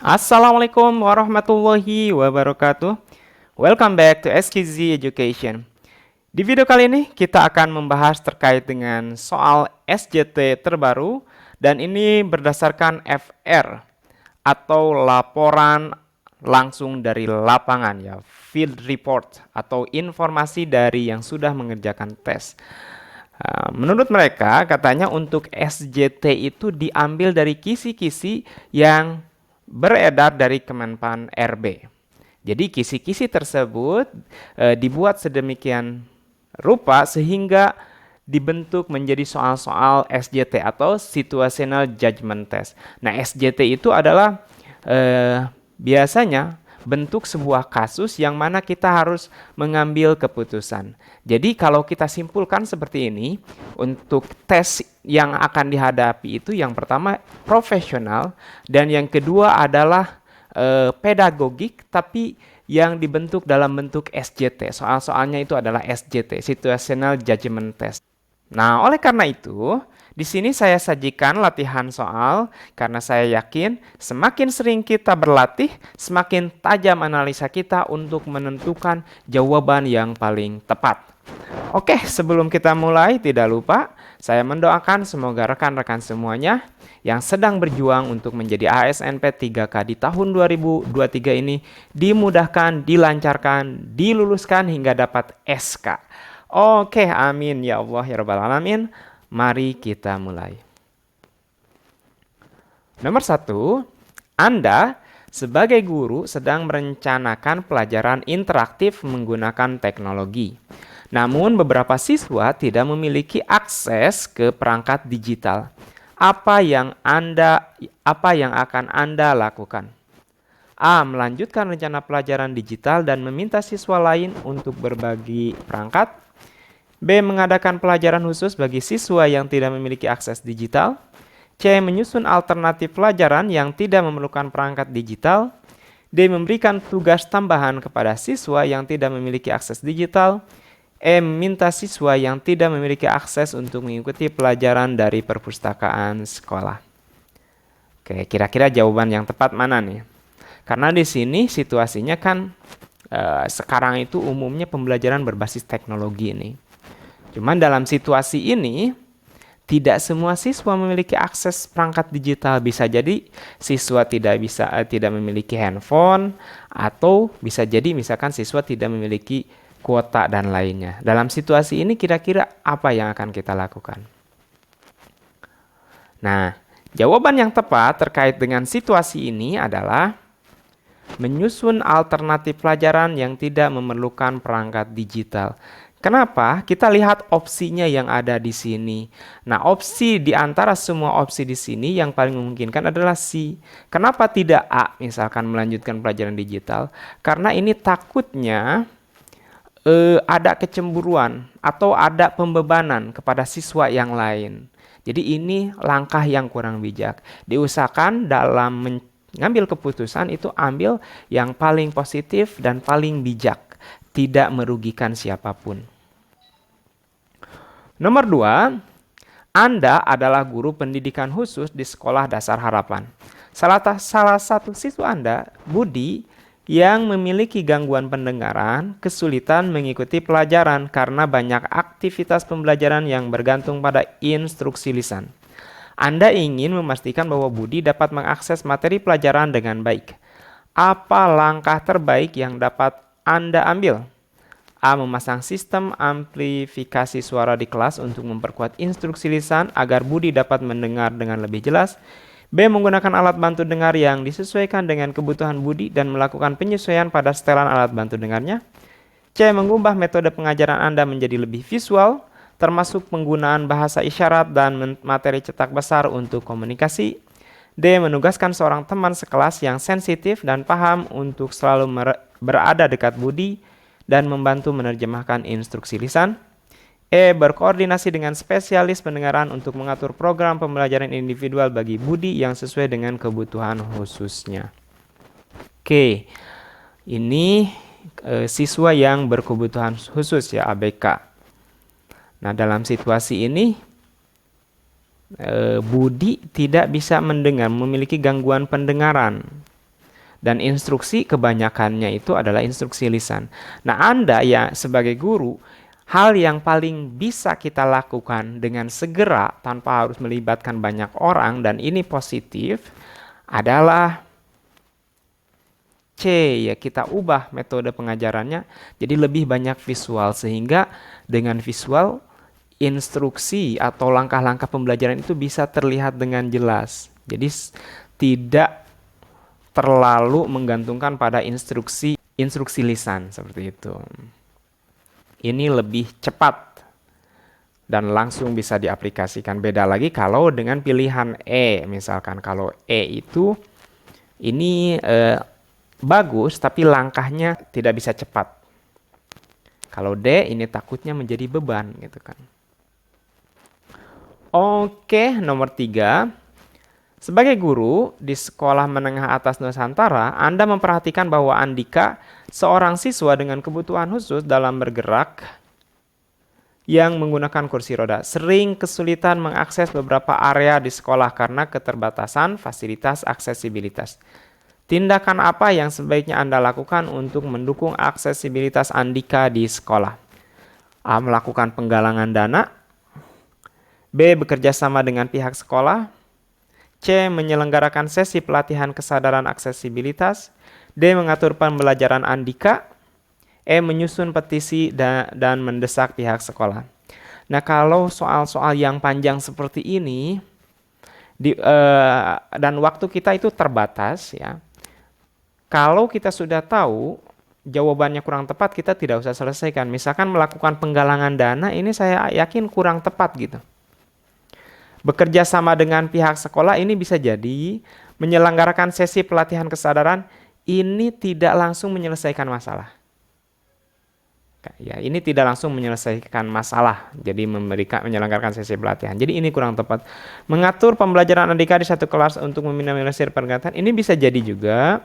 Assalamualaikum warahmatullahi wabarakatuh. Welcome back to SKZ Education. Di video kali ini kita akan membahas terkait dengan soal SJT terbaru dan ini berdasarkan FR atau laporan langsung dari lapangan ya, field report atau informasi dari yang sudah mengerjakan tes. Menurut mereka, katanya untuk SJT itu diambil dari kisi-kisi yang beredar dari Kemenpan RB. Jadi kisi-kisi tersebut dibuat sedemikian rupa sehingga dibentuk menjadi soal-soal SJT atau Situational Judgment Test. Nah, SJT itu adalah biasanya bentuk sebuah kasus yang mana kita harus mengambil keputusan. Jadi kalau kita simpulkan seperti ini, untuk tes yang akan dihadapi itu yang pertama profesional dan yang kedua adalah pedagogik tapi yang dibentuk dalam bentuk SJT. Soal-soalnya itu adalah SJT, Situational Judgment Test. Nah, oleh karena itu, di sini saya sajikan latihan soal karena saya yakin semakin sering kita berlatih, semakin tajam analisa kita untuk menentukan jawaban yang paling tepat. Oke, sebelum kita mulai, tidak lupa saya mendoakan semoga rekan-rekan semuanya yang sedang berjuang untuk menjadi ASNP 3K di tahun 2023 ini dimudahkan, dilancarkan, diluluskan hingga dapat SK. Oke, amin ya Allah ya Rabbal Alamin. Mari kita mulai. Nomor 1, Anda sebagai guru sedang merencanakan pelajaran interaktif menggunakan teknologi. Namun beberapa siswa tidak memiliki akses ke perangkat digital. Apa yang akan Anda lakukan? A. Melanjutkan rencana pelajaran digital dan meminta siswa lain untuk berbagi perangkat. B. Mengadakan pelajaran khusus bagi siswa yang tidak memiliki akses digital. C. Menyusun alternatif pelajaran yang tidak memerlukan perangkat digital. D. Memberikan tugas tambahan kepada siswa yang tidak memiliki akses digital. E. Meminta siswa yang tidak memiliki akses untuk mengikuti pelajaran dari perpustakaan sekolah. Oke, kira-kira jawaban yang tepat mana nih? Karena di sini situasinya kan sekarang itu umumnya pembelajaran berbasis teknologi nih. Cuman dalam situasi ini, tidak semua siswa memiliki akses perangkat digital. Bisa jadi siswa tidak memiliki handphone, atau bisa jadi misalkan siswa tidak memiliki kuota dan lainnya. Dalam situasi ini kira-kira apa yang akan kita lakukan? Nah, jawaban yang tepat terkait dengan situasi ini adalah menyusun alternatif pelajaran yang tidak memerlukan perangkat digital. Kenapa? Kita lihat opsinya yang ada di sini. Nah, opsi di antara semua opsi di sini yang paling memungkinkan adalah C. Kenapa tidak A, misalkan melanjutkan pelajaran digital? Karena ini takutnya ada kecemburuan atau ada pembebanan kepada siswa yang lain. Jadi ini langkah yang kurang bijak. Diusahakan dalam mengambil keputusan itu ambil yang paling positif dan paling bijak. Tidak merugikan siapapun. Nomor 2, Anda adalah guru pendidikan khusus di Sekolah Dasar Harapan. Salah satu siswa Anda, Budi, yang memiliki gangguan pendengaran, kesulitan mengikuti pelajaran karena banyak aktivitas pembelajaran yang bergantung pada instruksi lisan. Anda ingin memastikan bahwa Budi dapat mengakses materi pelajaran dengan baik. Apa langkah terbaik yang dapat Anda ambil? A. Memasang sistem amplifikasi suara di kelas untuk memperkuat instruksi lisan agar Budi dapat mendengar dengan lebih jelas. B. Menggunakan alat bantu dengar yang disesuaikan dengan kebutuhan Budi dan melakukan penyesuaian pada setelan alat bantu dengarnya. C. Mengubah metode pengajaran Anda menjadi lebih visual, termasuk penggunaan bahasa isyarat dan materi cetak besar untuk komunikasi. D. Menugaskan seorang teman sekelas yang sensitif dan paham untuk selalu berada dekat Budi dan membantu menerjemahkan instruksi lisan. E. Berkoordinasi dengan spesialis pendengaran untuk mengatur program pembelajaran individual bagi Budi yang sesuai dengan kebutuhan khususnya. Oke, ini siswa yang berkebutuhan khusus ya, ABK. Nah, dalam situasi ini Budi tidak bisa mendengar, memiliki gangguan pendengaran. Dan instruksi kebanyakannya itu adalah instruksi lisan. Nah, Anda ya sebagai guru, hal yang paling bisa kita lakukan dengan segera tanpa harus melibatkan banyak orang dan ini positif adalah C, ya kita ubah metode pengajarannya jadi lebih banyak visual sehingga dengan visual instruksi atau langkah-langkah pembelajaran itu bisa terlihat dengan jelas. Jadi tidak terlalu menggantungkan pada instruksi lisan seperti itu. Ini lebih cepat dan langsung bisa diaplikasikan. Beda lagi kalau dengan pilihan E, misalkan kalau E itu ini bagus tapi langkahnya tidak bisa cepat. Kalau D ini takutnya menjadi beban gitu kan. Oke, nomor 3. Sebagai guru di sekolah menengah atas Nusantara, Anda memperhatikan bahwa Andika, seorang siswa dengan kebutuhan khusus dalam bergerak yang menggunakan kursi roda, sering kesulitan mengakses beberapa area di sekolah karena keterbatasan fasilitas aksesibilitas. Tindakan apa yang sebaiknya Anda lakukan untuk mendukung aksesibilitas Andika di sekolah? A. Melakukan penggalangan dana. B. Bekerja sama dengan pihak sekolah. C. Menyelenggarakan sesi pelatihan kesadaran aksesibilitas. D. Mengatur pembelajaran Andika. E. Menyusun petisi dan mendesak pihak sekolah. Nah, kalau soal-soal yang panjang seperti ini dan waktu kita itu terbatas ya. Kalau kita sudah tahu jawabannya kurang tepat, kita tidak usah selesaikan. Misalkan melakukan penggalangan dana, ini saya yakin kurang tepat gitu. Bekerja sama dengan pihak sekolah ini bisa jadi menyelenggarakan sesi pelatihan kesadaran ini tidak langsung menyelesaikan masalah. Ya, ini tidak langsung menyelesaikan masalah. Jadi menyelenggarakan sesi pelatihan. Jadi ini kurang tepat. Mengatur pembelajaran Andika di satu kelas untuk meminimalisir pergerakan ini bisa jadi juga.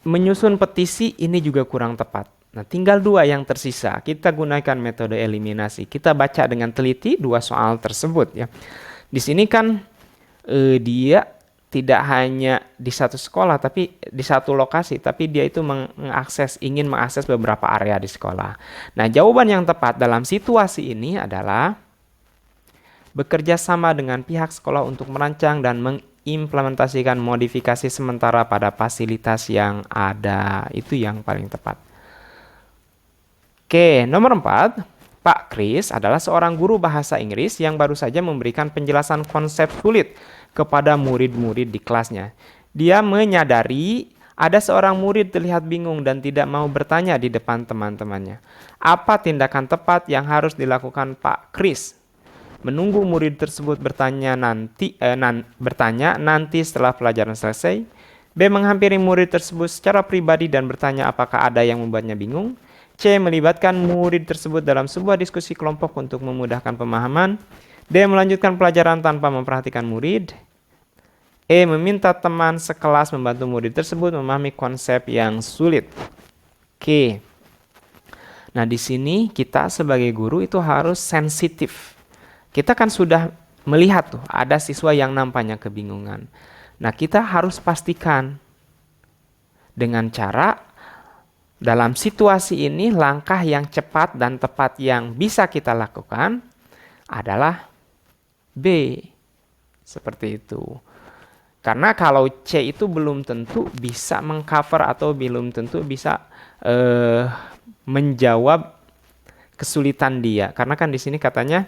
Menyusun petisi ini juga kurang tepat. Nah, tinggal 2 yang tersisa. Kita gunakan metode eliminasi. Kita baca dengan teliti 2 soal tersebut ya. Di sini kan dia tidak hanya di satu sekolah tapi di satu lokasi, tapi dia itu ingin mengakses beberapa area di sekolah. Nah, jawaban yang tepat dalam situasi ini adalah bekerja sama dengan pihak sekolah untuk merancang dan mengimplementasikan modifikasi sementara pada fasilitas yang ada. Itu yang paling tepat. Oke, nomor 4, Pak Kris adalah seorang guru bahasa Inggris yang baru saja memberikan penjelasan konsep sulit kepada murid-murid di kelasnya. Dia menyadari ada seorang murid terlihat bingung dan tidak mau bertanya di depan teman-temannya. Apa tindakan tepat yang harus dilakukan Pak Kris? Menunggu murid tersebut bertanya nanti setelah pelajaran selesai. B. Menghampiri murid tersebut secara pribadi dan bertanya apakah ada yang membuatnya bingung. C. Melibatkan murid tersebut dalam sebuah diskusi kelompok untuk memudahkan pemahaman. D. Melanjutkan pelajaran tanpa memperhatikan murid. E. Meminta teman sekelas membantu murid tersebut memahami konsep yang sulit. Oke. Nah, di sini kita sebagai guru itu harus sensitif. Kita kan sudah melihat tuh ada siswa yang nampaknya kebingungan. Nah, kita harus pastikan dengan cara dalam situasi ini langkah yang cepat dan tepat yang bisa kita lakukan adalah B. Seperti itu. Karena kalau C itu belum tentu bisa mengcover atau belum tentu bisa menjawab kesulitan dia. Karena kan di sini katanya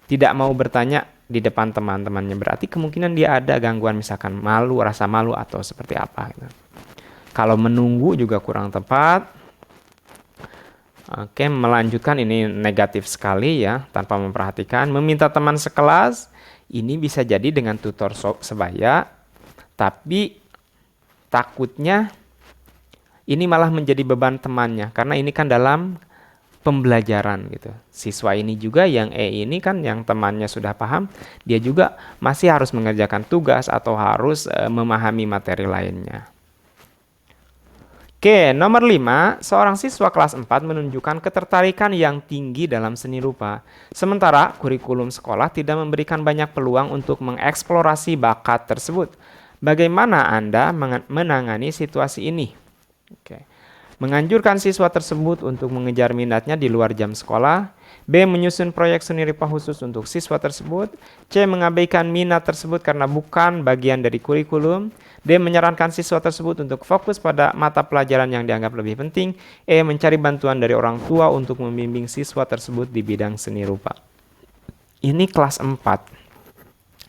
tidak mau bertanya di depan teman-temannya. Berarti kemungkinan dia ada gangguan misalkan malu, rasa malu atau seperti apa gitu. Kalau menunggu juga kurang tepat. Oke, melanjutkan ini negatif sekali ya, tanpa memperhatikan. Meminta teman sekelas, ini bisa jadi dengan tutor sebaya, tapi takutnya ini malah menjadi beban temannya, karena ini kan dalam pembelajaran gitu. Siswa ini juga yang E ini kan yang temannya sudah paham, dia juga masih harus mengerjakan tugas atau harus memahami materi lainnya. Oke, nomor 5, seorang siswa kelas 4 menunjukkan ketertarikan yang tinggi dalam seni rupa. Sementara kurikulum sekolah tidak memberikan banyak peluang untuk mengeksplorasi bakat tersebut. Bagaimana Anda menangani situasi ini? Oke. Menganjurkan siswa tersebut untuk mengejar minatnya di luar jam sekolah. B. Menyusun proyek seni rupa khusus untuk siswa tersebut. C. Mengabaikan minat tersebut karena bukan bagian dari kurikulum. D. Menyarankan siswa tersebut untuk fokus pada mata pelajaran yang dianggap lebih penting. E. Mencari bantuan dari orang tua untuk membimbing siswa tersebut di bidang seni rupa. Ini kelas 4.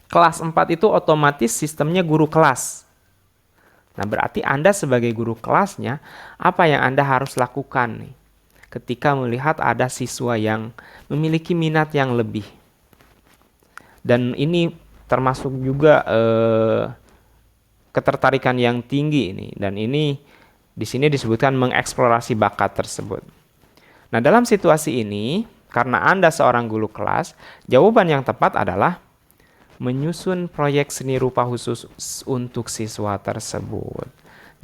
Kelas 4 itu otomatis sistemnya guru kelas. Nah, berarti Anda sebagai guru kelasnya, apa yang Anda harus lakukan nih ketika melihat ada siswa yang memiliki minat yang lebih? Dan ini termasuk juga ketertarikan yang tinggi ini. Dan ini di sini disebutkan mengeksplorasi bakat tersebut. Nah, dalam situasi ini, karena Anda seorang guru kelas, jawaban yang tepat adalah menyusun proyek seni rupa khusus untuk siswa tersebut.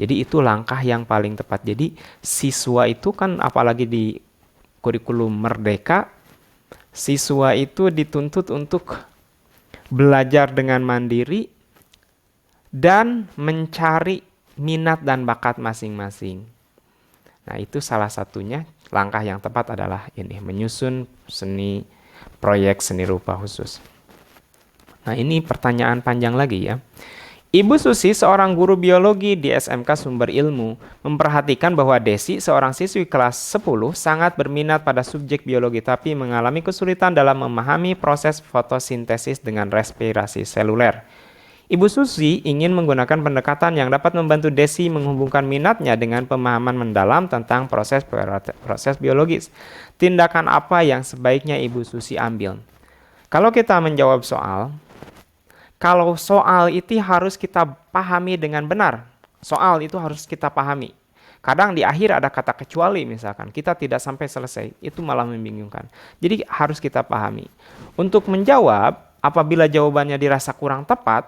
Jadi itu langkah yang paling tepat. Jadi siswa itu kan apalagi di kurikulum merdeka, siswa itu dituntut untuk belajar dengan mandiri dan mencari minat dan bakat masing-masing. Nah, itu salah satunya langkah yang tepat adalah ini, menyusun proyek seni rupa khusus. Nah, ini pertanyaan panjang lagi ya. Ibu Susi, seorang guru biologi di SMK Sumber Ilmu, memperhatikan bahwa Desi, seorang siswi kelas 10, sangat berminat pada subjek biologi tapi mengalami kesulitan dalam memahami proses fotosintesis dengan respirasi seluler. Ibu Susi ingin menggunakan pendekatan yang dapat membantu Desi menghubungkan minatnya dengan pemahaman mendalam tentang proses biologis. Tindakan apa yang sebaiknya Ibu Susi ambil? Kalau kita menjawab kalau soal itu harus kita pahami dengan benar. Soal itu harus kita pahami. Kadang di akhir ada kata kecuali misalkan. Kita tidak sampai selesai. Itu malah membingungkan. Jadi harus kita pahami. Untuk menjawab, apabila jawabannya dirasa kurang tepat,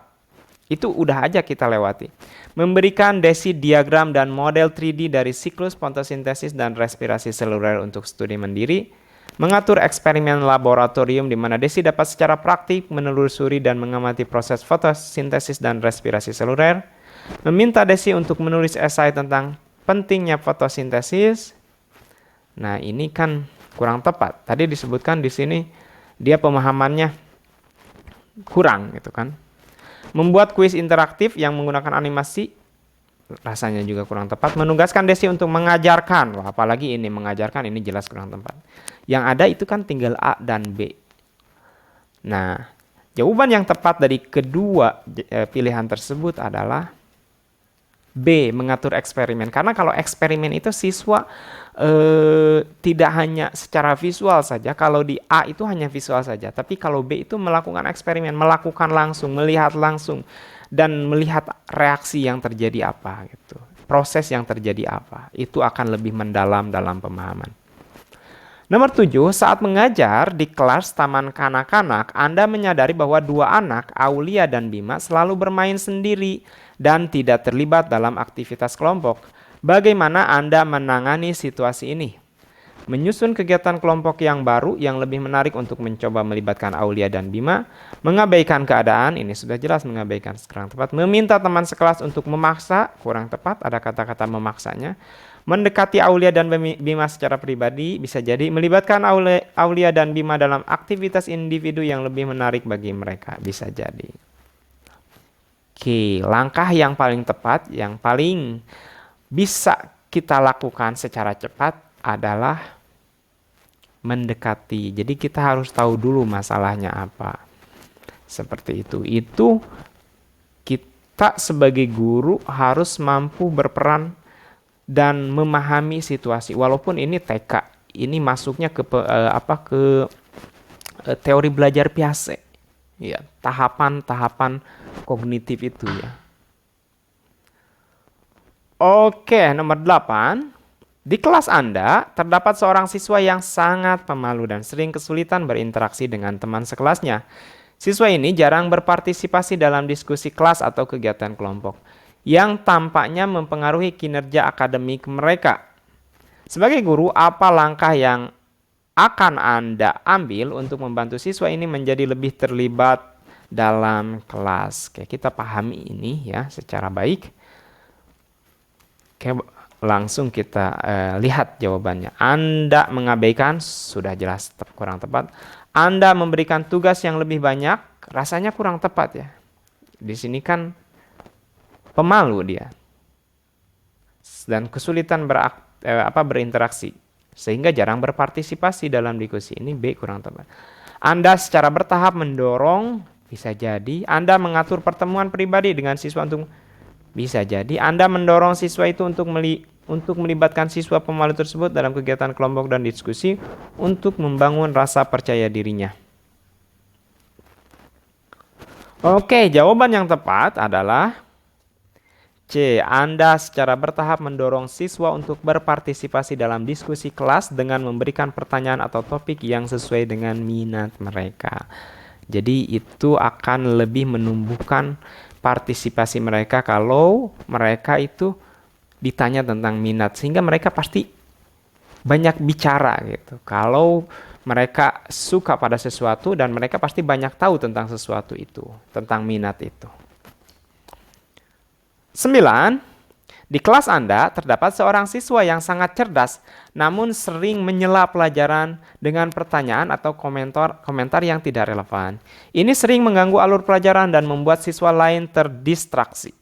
itu udah aja kita lewati. Memberikan Desi diagram dan model 3D dari siklus fotosintesis dan respirasi seluler untuk studi mandiri. Mengatur eksperimen laboratorium di mana Desi dapat secara praktik menelusuri dan mengamati proses fotosintesis dan respirasi seluler. Meminta Desi untuk menulis esai tentang pentingnya fotosintesis. Nah, ini kan kurang tepat. Tadi disebutkan di sini dia pemahamannya kurang gitu kan. Membuat kuis interaktif yang menggunakan animasi rasanya juga kurang tepat. Menugaskan Desi untuk mengajarkan. Wah, apalagi ini mengajarkan, ini jelas kurang tepat. Yang ada itu kan tinggal A dan B. Nah, jawaban yang tepat dari kedua pilihan tersebut adalah B, mengatur eksperimen. Karena kalau eksperimen itu siswa tidak hanya secara visual saja. Kalau di A itu hanya visual saja. Tapi kalau B itu melakukan eksperimen, melakukan langsung, melihat langsung. Dan melihat reaksi yang terjadi apa gitu. Proses yang terjadi apa. Itu akan lebih mendalam dalam pemahaman. Nomor 7, saat mengajar di kelas taman kanak-kanak, Anda menyadari bahwa dua anak, Aulia dan Bima, selalu bermain sendiri dan tidak terlibat dalam aktivitas kelompok. Bagaimana Anda menangani situasi ini? Menyusun kegiatan kelompok yang baru yang lebih menarik untuk mencoba melibatkan Aulia dan Bima. Mengabaikan keadaan, ini sudah jelas mengabaikan kurang tepat. Meminta teman sekelas untuk memaksa, kurang tepat, ada kata-kata memaksanya. Mendekati Aulia dan Bima secara pribadi, bisa jadi melibatkan Aulia dan Bima dalam aktivitas individu yang lebih menarik bagi mereka, bisa jadi. Oke, langkah yang paling tepat, yang paling bisa kita lakukan secara cepat adalah mendekati. Jadi kita harus tahu dulu masalahnya apa. Seperti itu. Itu kita sebagai guru harus mampu berperan dan memahami situasi. Walaupun ini TK, ini masuknya ke teori belajar Piaget. Ya, tahapan-tahapan kognitif itu ya. Oke, nomor 8. Di kelas Anda, terdapat seorang siswa yang sangat pemalu dan sering kesulitan berinteraksi dengan teman sekelasnya. Siswa ini jarang berpartisipasi dalam diskusi kelas atau kegiatan kelompok, yang tampaknya mempengaruhi kinerja akademik mereka. Sebagai guru, apa langkah yang akan Anda ambil untuk membantu siswa ini menjadi lebih terlibat dalam kelas. Oke, kita pahami ini ya secara baik. Oke, langsung kita lihat jawabannya. Anda mengabaikan, sudah jelas kurang tepat. Anda memberikan tugas yang lebih banyak, rasanya kurang tepat ya. Di sini kan pemalu dia. Dan kesulitan berinteraksi. Sehingga jarang berpartisipasi dalam diskusi. Ini B, kurang tepat. Anda secara bertahap mendorong, bisa jadi. Anda mengatur pertemuan pribadi dengan siswa untuk, bisa jadi. Anda mendorong siswa itu untuk melibatkan siswa pemalu tersebut dalam kegiatan kelompok dan diskusi untuk membangun rasa percaya dirinya. Oke, jawaban yang tepat adalah C. Anda secara bertahap mendorong siswa untuk berpartisipasi dalam diskusi kelas dengan memberikan pertanyaan atau topik yang sesuai dengan minat mereka. Jadi itu akan lebih menumbuhkan partisipasi mereka kalau mereka itu ditanya tentang minat, sehingga mereka pasti banyak bicara gitu. Kalau mereka suka pada sesuatu dan mereka pasti banyak tahu tentang sesuatu itu, tentang minat itu. 9. Di kelas Anda terdapat seorang siswa yang sangat cerdas, namun sering menyela pelajaran dengan pertanyaan atau komentar yang tidak relevan. Ini sering mengganggu alur pelajaran dan membuat siswa lain terdistraksi.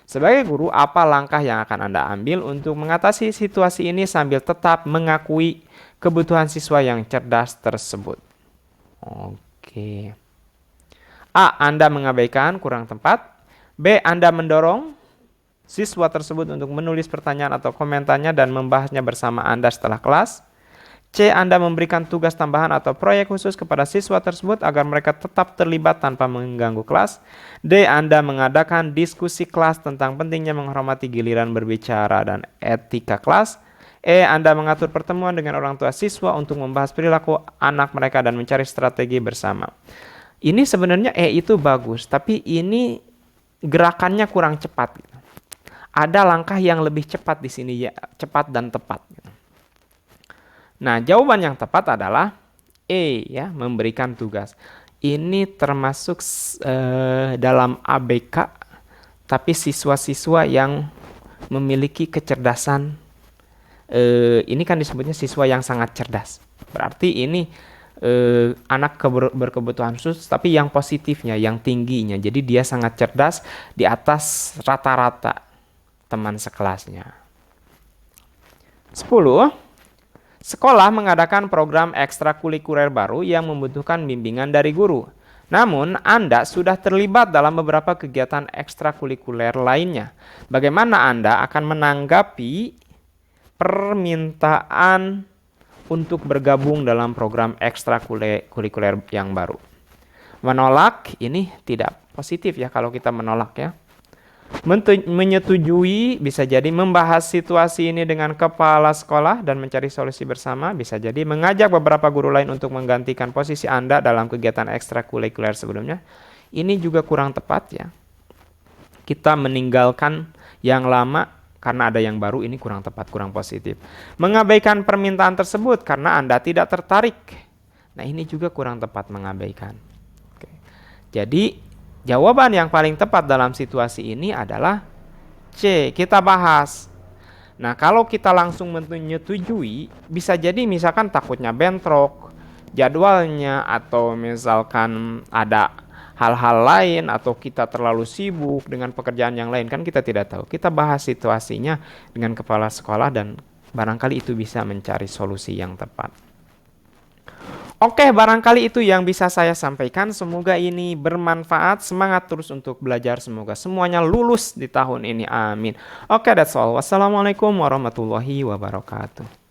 Sebagai guru, apa langkah yang akan Anda ambil untuk mengatasi situasi ini sambil tetap mengakui kebutuhan siswa yang cerdas tersebut? Oke. A. Anda mengabaikan, kurang tepat. B. Anda mendorong siswa tersebut untuk menulis pertanyaan atau komentarnya dan membahasnya bersama Anda setelah kelas. C. Anda memberikan tugas tambahan atau proyek khusus kepada siswa tersebut agar mereka tetap terlibat tanpa mengganggu kelas. D. Anda mengadakan diskusi kelas tentang pentingnya menghormati giliran berbicara dan etika kelas. E. Anda mengatur pertemuan dengan orang tua siswa untuk membahas perilaku anak mereka dan mencari strategi bersama. Ini sebenarnya E itu bagus, tapi ini gerakannya kurang cepat. Ada langkah yang lebih cepat di sini ya, cepat dan tepat. Nah, jawaban yang tepat adalah E ya, memberikan tugas. Ini termasuk dalam ABK, tapi siswa-siswa yang memiliki kecerdasan, ini kan disebutnya siswa yang sangat cerdas. Berarti ini anak berkebutuhan khusus, tapi yang positifnya, yang tingginya. Jadi dia sangat cerdas di atas rata-rata teman sekelasnya. 10. Sekolah mengadakan program ekstrakurikuler baru yang membutuhkan bimbingan dari guru. Namun, Anda sudah terlibat dalam beberapa kegiatan ekstrakurikuler lainnya. Bagaimana Anda akan menanggapi permintaan untuk bergabung dalam program ekstrakurikuler yang baru? Menolak, ini tidak positif ya kalau kita menolak ya. Menyetujui, bisa jadi membahas situasi ini dengan kepala sekolah dan mencari solusi bersama, bisa jadi mengajak beberapa guru lain untuk menggantikan posisi Anda dalam kegiatan ekstrakurikuler sebelumnya. Ini juga kurang tepat ya. Kita meninggalkan yang lama karena ada yang baru, ini kurang tepat, kurang positif. Mengabaikan permintaan tersebut karena Anda tidak tertarik. Nah, ini juga kurang tepat, mengabaikan. Oke. Jadi jawaban yang paling tepat dalam situasi ini adalah C, kita bahas. Nah, kalau kita langsung menyetujui, bisa jadi misalkan takutnya bentrok jadwalnya, atau misalkan ada hal-hal lain, atau kita terlalu sibuk dengan pekerjaan yang lain, kan kita tidak tahu. Kita bahas situasinya dengan kepala sekolah dan barangkali itu bisa mencari solusi yang tepat. Oke, barangkali itu yang bisa saya sampaikan. Semoga ini bermanfaat. Semangat terus untuk belajar. Semoga semuanya lulus di tahun ini. Amin. Oke, that's all. Wassalamualaikum warahmatullahi wabarakatuh.